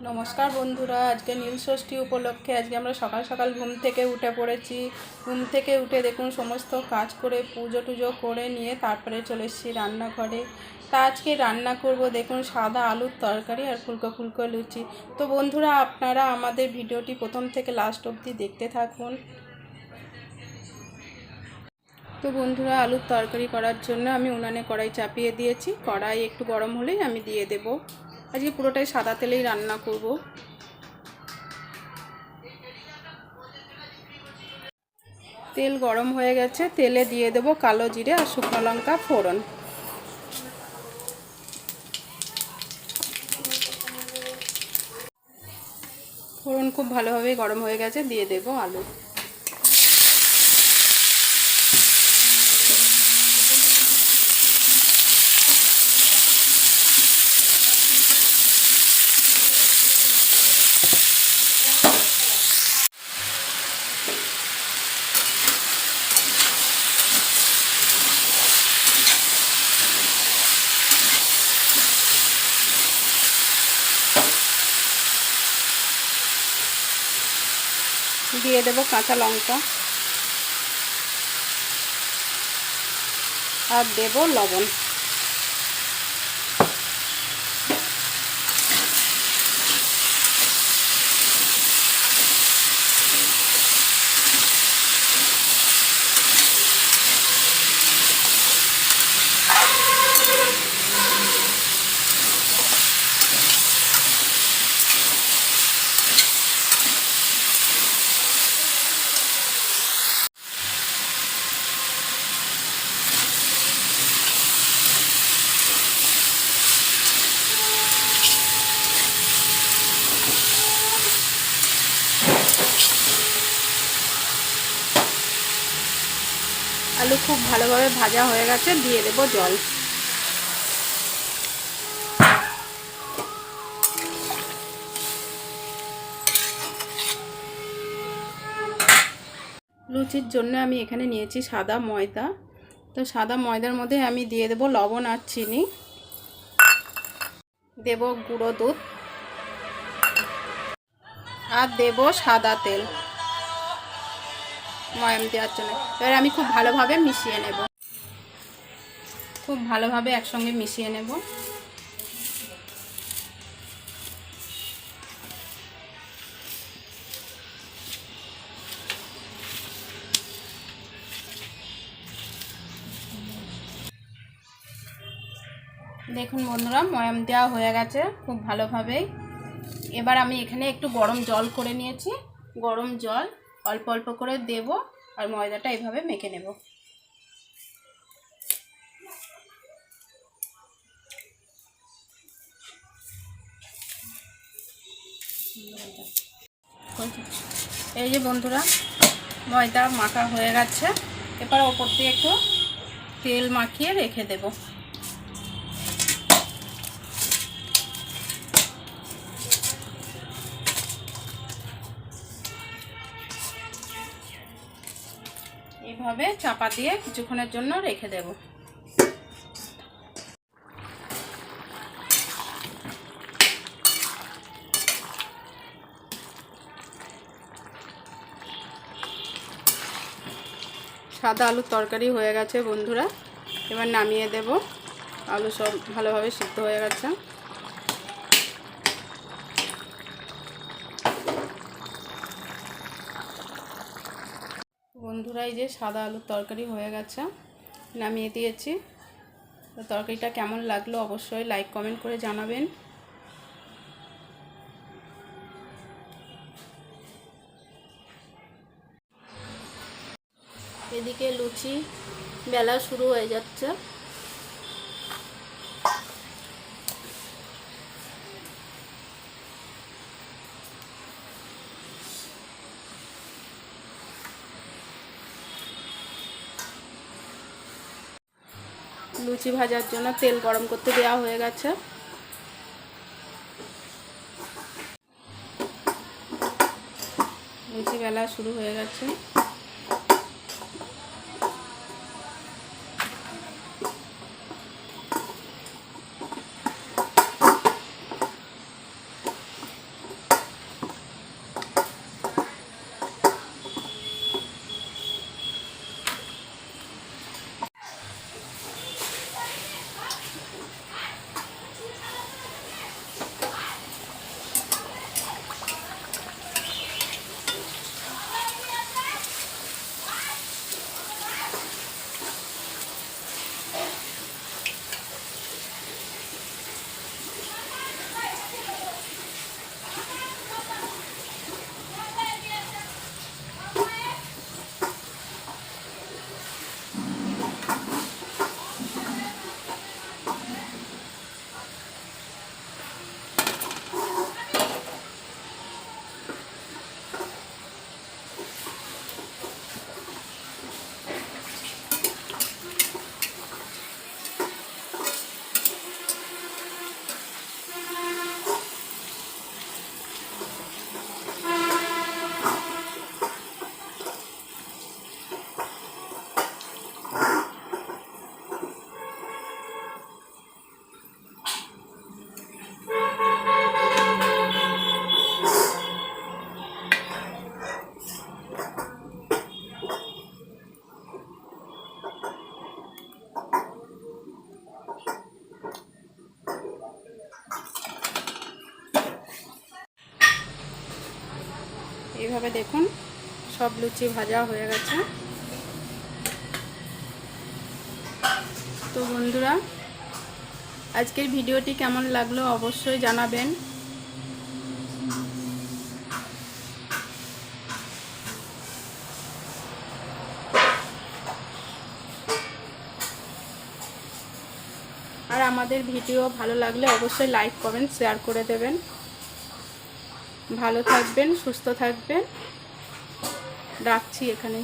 নমস্কার বন্ধুরা, আজকে নীলষষ্ঠী উপলক্ষে আজকে আমরা সকাল সকাল ঘুম থেকে উঠে পড়েছি। ঘুম থেকে উঠে দেখুন সমস্ত কাজ করে পুজো টুজো করে নিয়ে তারপরে চলে এসেছি রান্নাঘরে। তা আজকে রান্না করব দেখুন সাদা আলুর তরকারি আর ফুলকো ফুলকো লুচি। তো বন্ধুরা, আপনারা আমাদের ভিডিওটি প্রথম থেকে লাস্ট অবধি দেখতে থাকুন। তো বন্ধুরা, আলুর তরকারি করার জন্য আমি উনানে কড়াই চাপিয়ে দিয়েছি। কড়াই একটু গরম হলেই আমি দিয়ে দেব। আজকে পুরোটাই সাদা তেলেই রান্না করব। তেল গরম হয়ে গেছে, তেলে দিয়ে দেব কালো জিরে আর শুকনো লঙ্কা ফোড়ন। ফোড়ন খুব ভালোভাবে গরম হয়ে গেছে, দিয়ে দেব আলু। দিয়ে দেব কাঁচা লঙ্কা আর দেব লবণ। আলু খুব ভালোভাবে ভাজা হয়ে গেছে, দিয়ে দেব জল। লুচির জন্য আমি এখানে নিয়েছি সাদা ময়দা। তো সাদা ময়দার মধ্যে আমি দিয়ে দেব লবণ আর চিনি, দেব গুঁড়ো দুধ আর দেব সাদা তেল ময়াম দেওয়ার জন্য। এবার আমি খুব ভালোভাবে মিশিয়ে নেব, খুব ভালোভাবে একসঙ্গে মিশিয়ে নেব। দেখুন বন্ধুরা, ময়াম দেওয়া হয়ে গেছে খুব ভালোভাবেই। এবার আমি এখানে একটু গরম জল করে নিয়েছি, গরম জল অল্প অল্প করে দেব আর ময়দাটা এভাবে মেখে নেব। এই যে বন্ধুরা, ময়দা মাখা হয়ে গেছে। এবার ওপর দিয়ে একটু তেল মাখিয়ে রেখে দেব। এইভাবে চাপা দিয়ে কিছুক্ষণের জন্য রেখে দেব। সাদা আলুর তরকারি হয়ে গেছে বন্ধুরা, এবার নামিয়ে দেব। আলু সব ভালোভাবে সিদ্ধ হয়ে গেছে। বন্ধুরা, এই যে সাদা আলুর তরকারি হয়ে গেছে, নামিয়ে দিয়েছি। তো তরকারিটা কেমন লাগলো অবশ্যই লাইক কমেন্ট করে জানাবেন। এদিকে লুচি বেলা শুরু হয়ে যাচ্ছে। লুচি ভাজার জন্য তেল গরম করতে দেওয়া হয়ে গেছে। লুচি বেলা শুরু হয়ে গেছে। এইভাবে দেখুন সব লুচি ভাজা হয়ে গেছে। তো বন্ধুরা, আজকের ভিডিওটি কেমন লাগলো অবশ্যই জানাবেন। আর আমাদের ভিডিও ভালো লাগলে অবশ্যই লাইক কমেন্ট শেয়ার করে দেবেন। ভালো থাকবেন, সুস্থ থাকবেন। রাখছি এখানে।